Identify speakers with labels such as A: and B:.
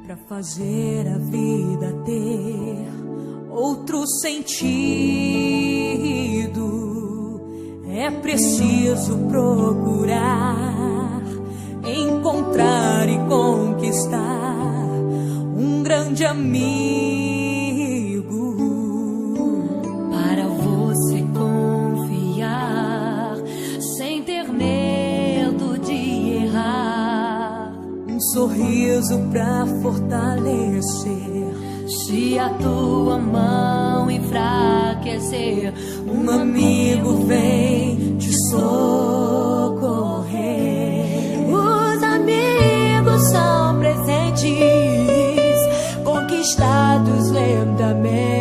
A: Pra fazer a vida ter outro sentido, é preciso procurar, encontrar e conquistar um grande amigo.
B: Para você confiar, sem ter medo de errar.
A: Um sorriso pra fortalecer.
B: Se a tua mão enfraquecer,
A: Um amigo vem te socorrer.
B: os amigos são presentes, conquistados lentamente.